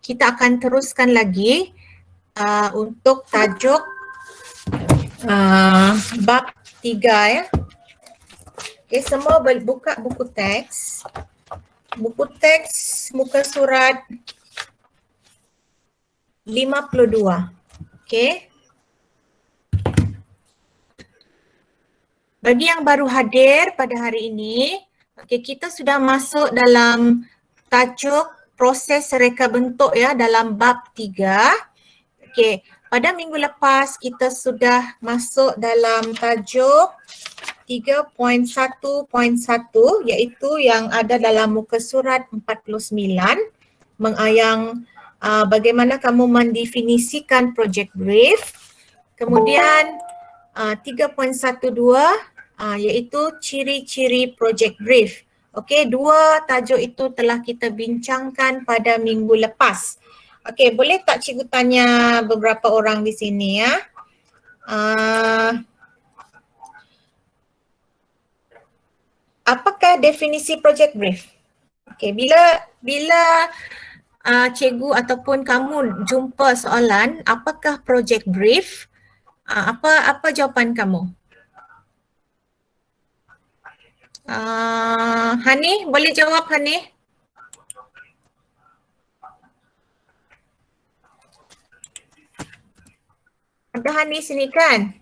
kita akan teruskan lagi untuk tajuk bab 3 ya. Okay, semua buka buku teks. Buku teks muka surat 52. Okay. Bagi yang baru hadir pada hari ini, okay, kita sudah masuk dalam tajuk proses reka bentuk ya dalam bab 3. Okay, pada minggu lepas kita sudah masuk dalam tajuk 3.1.1 iaitu yang ada dalam muka surat 49 mengayang bagaimana kamu mendefinisikan project brief. Kemudian 3.12 iaitu ciri-ciri project brief. Okey, dua tajuk itu telah kita bincangkan pada minggu lepas. Okey, boleh tak cikgu tanya beberapa orang di sini ya? Apakah definisi project brief? Okey, bila cikgu ataupun kamu jumpa soalan apakah project brief, apa jawapan kamu? Hani, boleh jawab Hani? Ada Hani sini kan?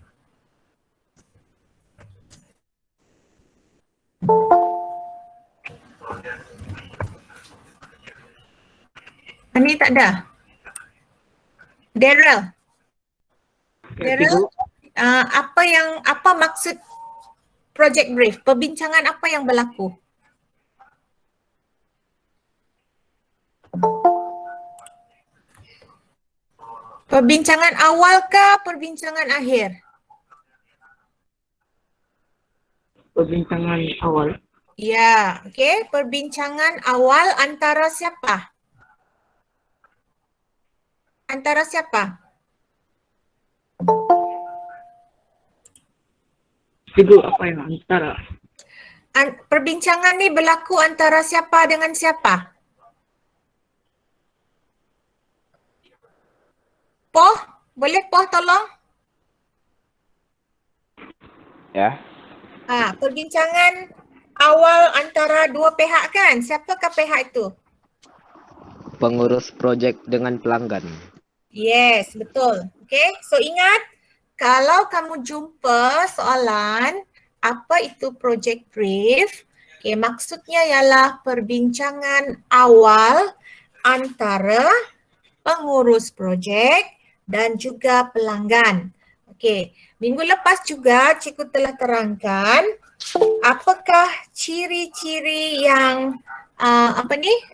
Hani tak ada? Daryl? Daryl, apa maksud project brief? Perbincangan apa yang berlaku? Perbincangan awal kah perbincangan akhir? Perbincangan awal. Ya, okey. Perbincangan awal antara siapa? Antara siapa? Cikgu, apa yang antara? Perbincangan ni berlaku antara siapa dengan siapa? Poh, boleh Poh tolong? Ya, Perbincangan awal antara dua pihak kan? Siapakah pihak itu? pengurus projek dengan pelanggan. Yes, betul. Okay, so ingat kalau kamu jumpa soalan apa itu project brief, okay, maksudnya ialah perbincangan awal antara pengurus projek dan juga pelanggan. Okay, minggu lepas juga cikgu telah terangkan apakah ciri-ciri yang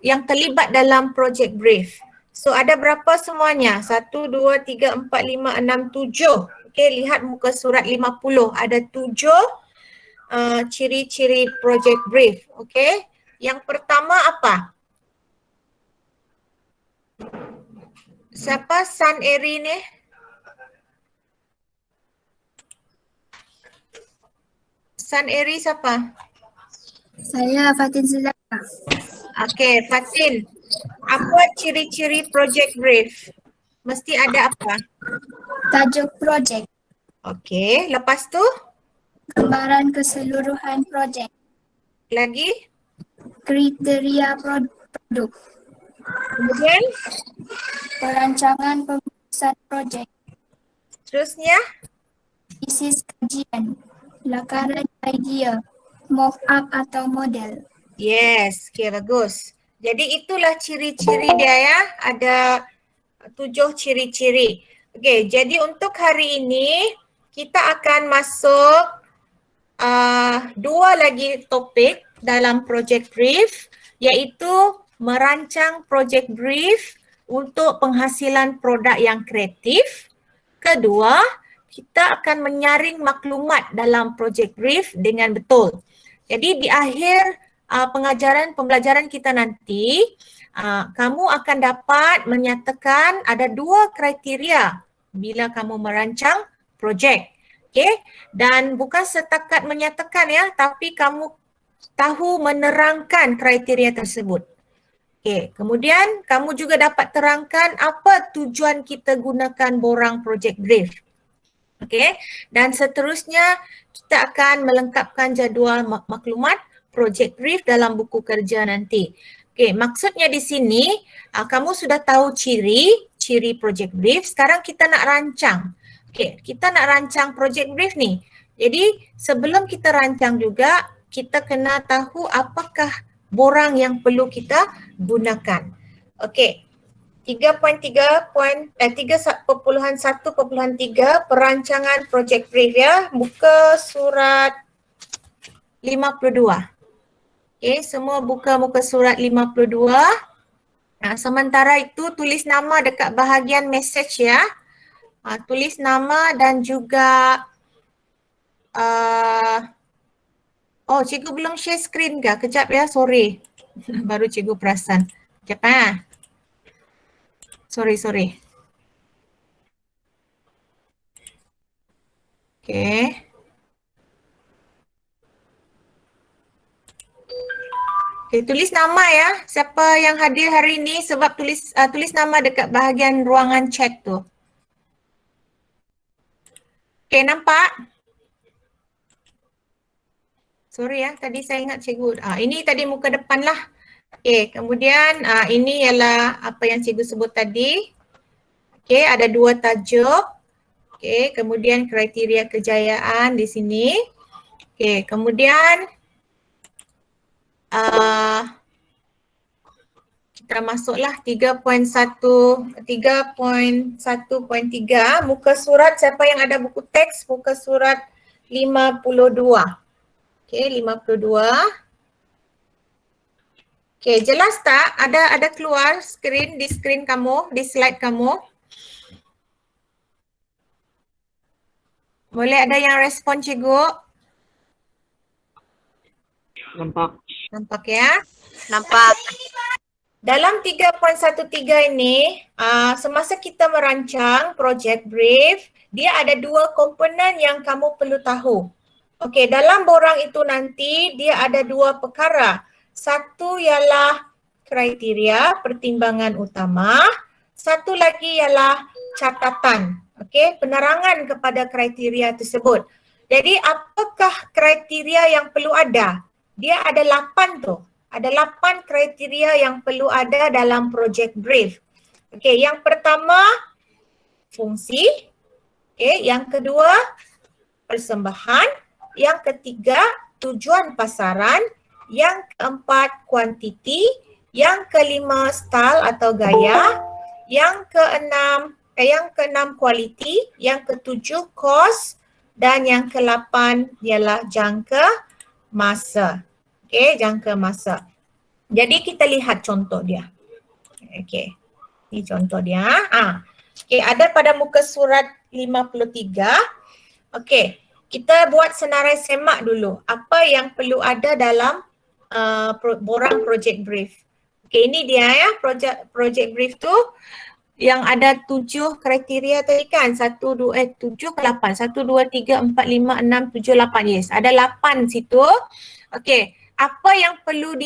yang terlibat dalam project brief. So ada berapa semuanya? 1, 2, 3, 4, 5, 6, 7. Okay, lihat muka surat 50. Ada 7 ciri-ciri project brief. Okay, yang pertama apa? Siapa San Eri ni? San Eri siapa? Saya Fatin Zulaikha. Okay, Fatin. Apa ciri-ciri project brief? Mesti ada apa? Tajuk projek, Okay, lepas tu gambaran keseluruhan projek, lagi? kriteria produk, Kemudian perancangan pembuatan projek, seterusnya? tesis kajian, lakaran idea, mock-up atau model. Yes, okay, bagus. Jadi itulah ciri-ciri dia ya. Ada 7 ciri-ciri. Okay, jadi untuk hari ini kita akan masuk 2 lagi topik dalam project brief iaitu merancang project brief untuk penghasilan produk yang kreatif. Kedua, kita akan menyaring maklumat dalam project brief dengan betul. Jadi di akhir pembelajaran kita nanti, kamu akan dapat menyatakan ada 2 kriteria bila kamu merancang projek. Okay? Dan bukan setakat menyatakan ya, tapi kamu tahu menerangkan kriteria tersebut. Okey, kemudian kamu juga dapat terangkan apa tujuan kita gunakan borang project brief. Okey, dan seterusnya kita akan melengkapkan jadual maklumat project brief dalam buku kerja nanti. Okey, maksudnya di sini kamu sudah tahu ciri project brief, sekarang kita nak rancang. Okey, kita nak rancang project brief ni. Jadi sebelum kita rancang juga, kita kena tahu apakah borang yang perlu kita gunakan. Okey. 3.1.3 perancangan project brief ya, muka surat 52. Okey, semua buka muka surat 52. Sementara itu tulis nama dekat bahagian message ya. Tulis nama dan juga oh, cikgu belum share screen ke? Kejap ya, sorry. Baru cikgu perasan. Kejap Sorry. Okay. Okay, tulis nama ya. Siapa yang hadir hari ini sebab tulis nama dekat bahagian ruangan chat tu. Okay, nampak? Sorry ya, tadi saya ingat cikgu. Ini tadi muka depan lah. Okay, kemudian ini ialah apa yang cikgu sebut tadi. Okay, ada 2 tajuk. Okay, kemudian kriteria kejayaan di sini. Okay, kemudian kita masuklah 3.1.3 muka surat, siapa yang ada buku teks, muka surat 52. Okay, 52. Okay, jelas tak? Ada keluar screen di screen kamu, di slide kamu? Boleh ada yang respon cikgu? Nampak. Nampak ya? Nampak. Dalam 3.1.3 ini, semasa kita merancang project brief, dia ada 2 komponen yang kamu perlu tahu. Okey, dalam borang itu nanti dia ada 2 perkara. Satu ialah kriteria pertimbangan utama, satu lagi ialah catatan. Okey, penerangan kepada kriteria tersebut. Jadi apakah kriteria yang perlu ada? Dia ada 8 tu. Ada 8 kriteria yang perlu ada dalam project brief. Okey, yang pertama fungsi. Okey, yang kedua persembahan. Yang ketiga, tujuan pasaran. Yang keempat, kuantiti. Yang kelima, style atau gaya. Yang keenam, kualiti. Yang ketujuh, kos. Dan yang ke-8 ialah jangka masa. Okey, jangka masa. Jadi kita lihat contoh dia. Okey, ini contoh dia. Okey, ada pada muka surat 53. Okey. Kita buat senarai semak dulu. Apa yang perlu ada dalam borang project brief. Okay, ini dia ya project brief tu yang ada 7 kriteria tadi kan. 7 ke 8. 1, 2, 3, 4, 5, 6, 7, 8. Yes, ada 8 situ. Okay, apa yang perlu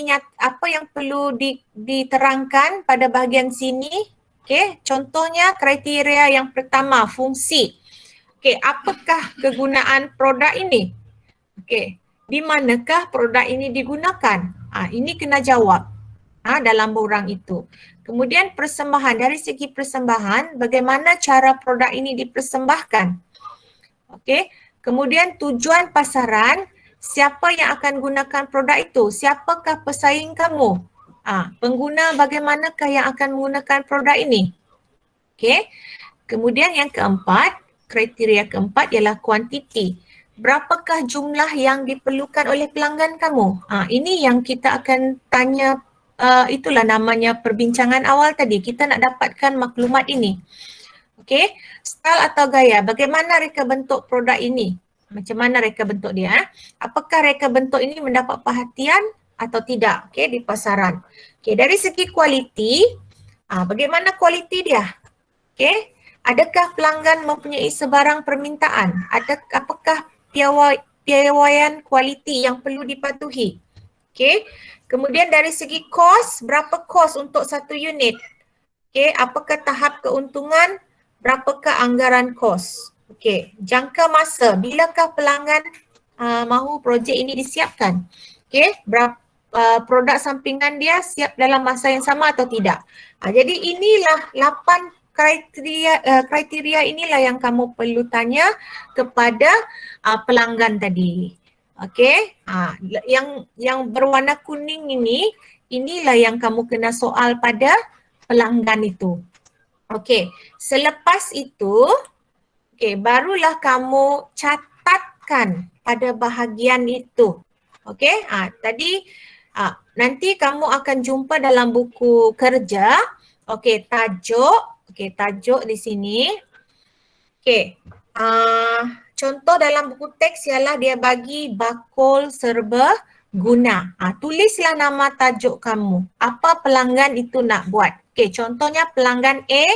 diterangkan pada bahagian sini? Okay, contohnya kriteria yang pertama, fungsi. Okey, apakah kegunaan produk ini? Okey, di manakah produk ini digunakan? Ini kena jawab dalam borang itu. Kemudian persembahan, dari segi persembahan, bagaimana cara produk ini dipersembahkan? Okey, kemudian tujuan pasaran, siapa yang akan gunakan produk itu? Siapakah pesaing kamu? Pengguna bagaimanakah yang akan menggunakan produk ini? Okey, kemudian yang keempat, kriteria keempat ialah kuantiti. Berapakah jumlah yang diperlukan oleh pelanggan kamu? Ini yang kita akan tanya, itulah namanya perbincangan awal tadi. Kita nak dapatkan maklumat ini. Okey, style atau gaya. Bagaimana reka bentuk produk ini? Macam mana reka bentuk dia? Apakah reka bentuk ini mendapat perhatian atau tidak? Okey, di pasaran. Okey, dari segi kualiti, bagaimana kualiti dia? Okey. Adakah pelanggan mempunyai sebarang permintaan? Apakah piawaian kualiti yang perlu dipatuhi? Okey. Kemudian dari segi kos, berapa kos untuk satu unit? Okey, apakah tahap keuntungan? Berapakah anggaran kos? Okey, jangka masa, bilakah pelanggan mahu projek ini disiapkan? Okey, berapa produk sampingan dia siap dalam masa yang sama atau tidak? Jadi inilah 8 kriteria inilah yang kamu perlu tanya kepada pelanggan tadi. Okey, yang berwarna kuning ini, inilah yang kamu kena soal pada pelanggan itu. Okey, selepas itu, barulah kamu catatkan pada bahagian itu. Okey, tadi nanti kamu akan jumpa dalam buku kerja. Okey, tajuk di sini. Okey, contoh dalam buku teks ialah dia bagi bakul serbaguna. Tulislah nama tajuk kamu. Apa pelanggan itu nak buat? Okey, contohnya pelanggan A,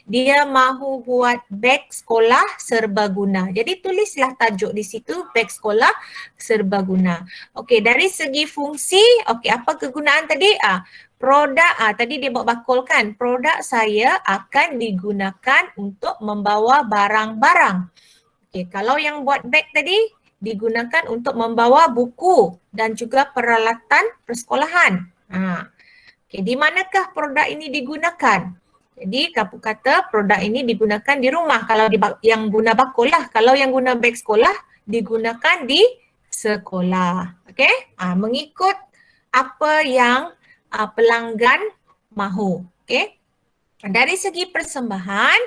dia mahu buat beg sekolah serbaguna. Jadi tulislah tajuk di situ, beg sekolah serbaguna. Okey, dari segi fungsi, okey, apa kegunaan tadi? Produk, tadi dia buat bakul kan? Produk saya akan digunakan untuk membawa barang-barang. Okey, kalau yang buat beg tadi digunakan untuk membawa buku dan juga peralatan persekolahan. Okey, di manakah produk ini digunakan? Jadi kamu kata produk ini digunakan di rumah kalau yang guna bakul lah. Kalau yang guna beg sekolah digunakan di sekolah. Okey? Mengikut apa yang pelanggan mahu. Okey? Dari segi persembahan,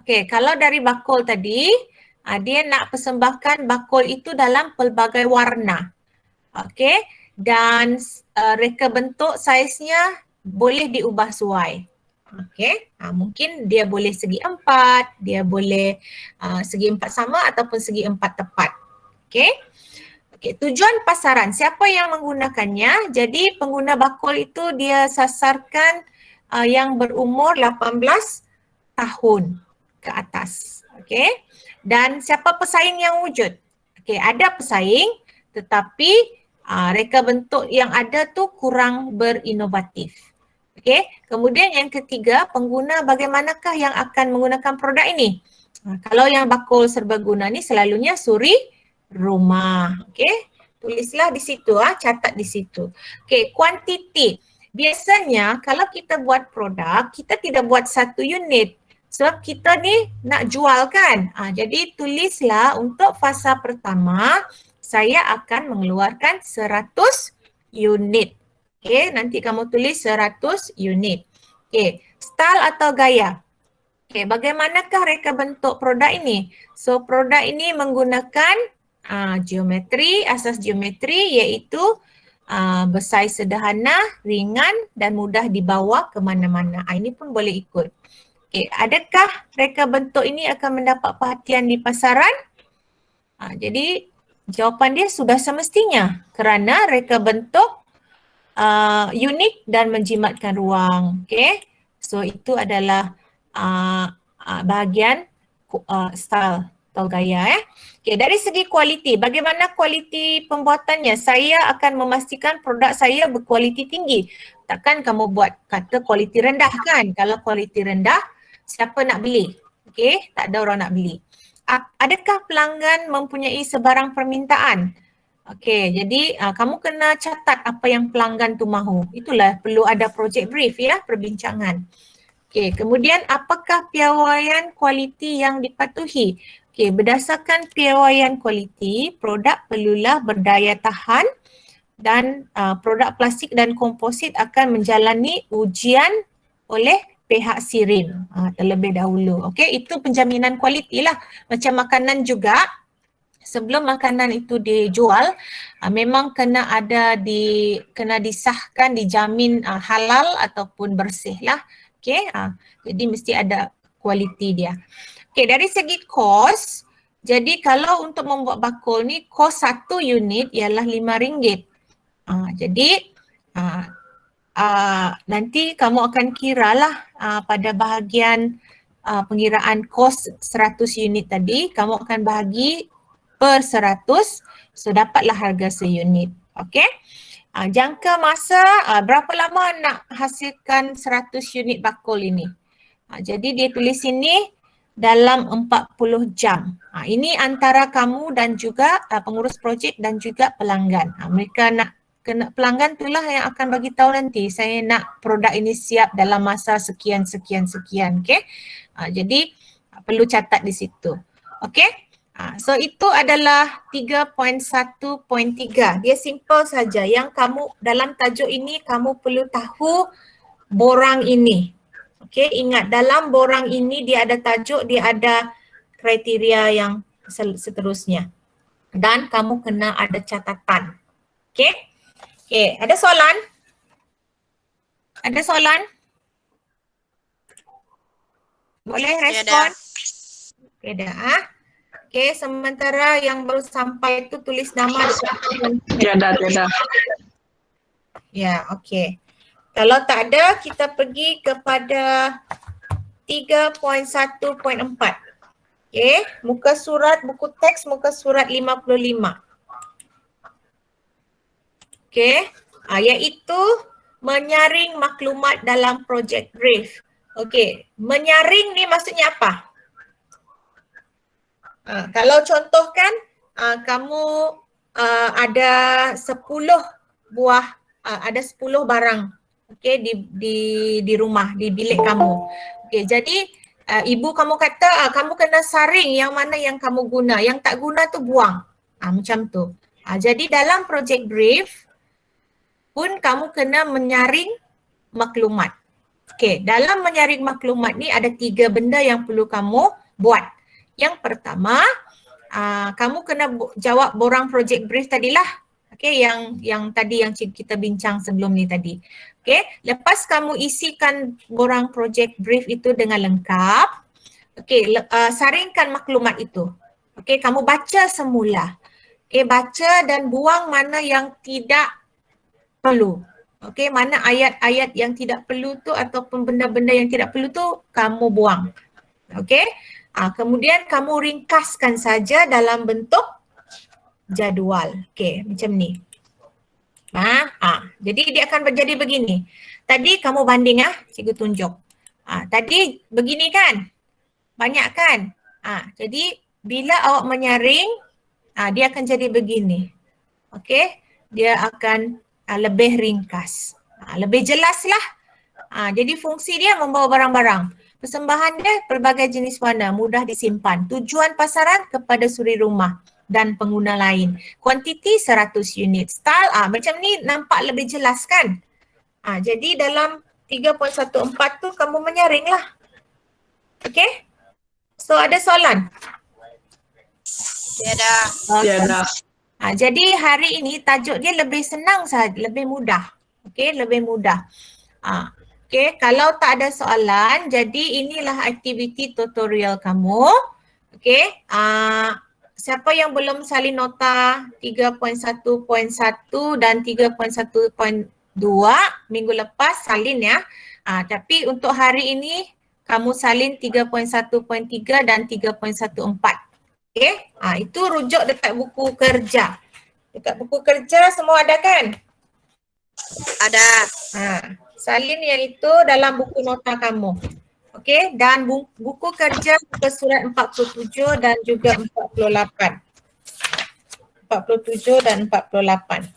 okey, kalau dari bakul tadi, dia nak persembahkan bakul itu dalam pelbagai warna. Okey, dan reka bentuk saiznya boleh diubah suai. Okey, mungkin dia boleh segi 4, dia boleh segi 4 sama ataupun segi 4 tepat. Okey. Okey, tujuan pasaran, siapa yang menggunakannya? Jadi pengguna bakul itu dia sasarkan yang berumur 18 tahun ke atas. Okey. Dan siapa pesaing yang wujud? Okey, ada pesaing tetapi reka bentuk yang ada tu kurang berinovatif. Okey, kemudian yang ketiga, pengguna bagaimanakah yang akan menggunakan produk ini? Kalau yang bakul serbaguna ni selalunya suri rumah. Okey, tulislah di situ, catat di situ. Okey, kuantiti. Biasanya kalau kita buat produk, kita tidak buat satu unit. Sebab kita ni nak jual kan. Jadi tulislah untuk fasa pertama, saya akan mengeluarkan 100 unit. Okey, nanti kamu tulis 100 unit. Okey, style atau gaya. Okey, bagaimanakah reka bentuk produk ini? So, produk ini menggunakan geometri, asas geometri iaitu bersaiz sederhana, ringan dan mudah dibawa ke mana-mana. Ini pun boleh ikut. Okey, adakah reka bentuk ini akan mendapat perhatian di pasaran? Jadi, jawapan dia sudah semestinya kerana reka bentuk unik dan menjimatkan ruang. Okay. So itu adalah bahagian style atau gaya. Okay. Dari segi kualiti, bagaimana kualiti pembuatannya? Saya akan memastikan produk saya berkualiti tinggi. Takkan kamu buat kata kualiti rendah kan? Kalau kualiti rendah, siapa nak beli? Okay. Tak ada orang nak beli. Adakah pelanggan mempunyai sebarang permintaan? Okey, jadi kamu kena catat apa yang pelanggan tu mahu. Itulah perlu ada project brief ya, perbincangan. Okey, kemudian apakah piawaian kualiti yang dipatuhi? Okey, berdasarkan piawaian kualiti, produk perlulah berdaya tahan dan produk plastik dan komposit akan menjalani ujian oleh pihak SIRIN terlebih dahulu. Okey, itu penjaminan kualiti lah. Macam makanan juga, sebelum makanan itu dijual, memang kena kena disahkan, dijamin halal ataupun bersih lah. Okey, jadi mesti ada kualiti dia. Okey, dari segi kos, jadi kalau untuk membuat bakul ni, kos satu unit ialah RM5. Jadi nanti kamu akan kiralah pada bahagian pengiraan kos 100 unit tadi, kamu akan bahagi per 100, so dapatlah harga seunit. Okey. Jangka masa berapa lama nak hasilkan 100 unit bakul ini. Jadi dia tulis sini dalam 40 jam. Ini antara kamu dan juga pengurus projek dan juga pelanggan. Mereka nak kena pelanggan itulah yang akan bagi tahu nanti saya nak produk ini siap dalam masa sekian. Okey. Jadi perlu catat di situ. Okey. So itu adalah 3.1.3. Dia simple saja. Yang kamu dalam tajuk ini kamu perlu tahu borang ini. Okey, ingat dalam borang ini dia ada tajuk, dia ada kriteria yang seterusnya. Dan kamu kena ada catatan. Okey? Okey, ada soalan? Ada soalan? Boleh respon? Okey, dah. Okey, sementara yang baru sampai itu tulis nama. Tiada. Ya, okey. Kalau tak ada, kita pergi kepada 3.1.4. Okey, muka surat, buku teks, muka surat 55. Okey, iaitu menyaring maklumat dalam project brief. Okey, menyaring ni maksudnya apa? Kalau contohkan kamu ada 10 buah, ada 10 barang, okey, di rumah, di bilik kamu. Okey, jadi ibu kamu kata kamu kena saring yang mana yang kamu guna, yang tak guna tu buang. Macam tu. Jadi dalam project brief pun kamu kena menyaring maklumat. Okey, dalam menyaring maklumat ni ada 3 benda yang perlu kamu buat. Yang pertama, kamu kena jawab borang project brief tadilah. Okey, yang tadi yang kita bincang sebelum ni tadi. Okey, lepas kamu isikan borang project brief itu dengan lengkap, okey, saringkan maklumat itu. Okey, kamu baca semula. Okey, baca dan buang mana yang tidak perlu. Okey, mana ayat-ayat yang tidak perlu tu ataupun benda-benda yang tidak perlu tu kamu buang. Okey, kemudian kamu ringkaskan saja dalam bentuk jadual. Okey, macam ni. Jadi dia akan menjadi begini. Tadi kamu banding cikgu tunjuk. Tadi begini kan? Banyak kan? Jadi bila awak menyaring, dia akan jadi begini. Okey, dia akan lebih ringkas. Lebih jelas lah. Jadi fungsi dia membawa barang-barang. Persembahan dia pelbagai jenis warna, mudah disimpan. Tujuan pasaran kepada suri rumah dan pengguna lain. Kuantiti 100 unit. Style macam ni nampak lebih jelas kan? Jadi dalam 3.14 tu kamu menyaring lah. Okay? So ada soalan? Tiada. Jadi hari ini tajuk dia lebih senang saja, lebih mudah. Okay, lebih mudah. Okay, kalau tak ada soalan, jadi inilah aktiviti tutorial kamu. Okay, siapa yang belum salin nota 3.1.1 dan 3.1.2 minggu lepas salin ya. Tapi untuk hari ini kamu salin 3.1.3 dan 3.14. Okay, itu rujuk dekat buku kerja. Dekat buku kerja semua ada kan? Ada. Salin yang itu dalam buku nota kamu. Okey, dan buku kerja muka surat 47 dan juga 48. 47 dan 48.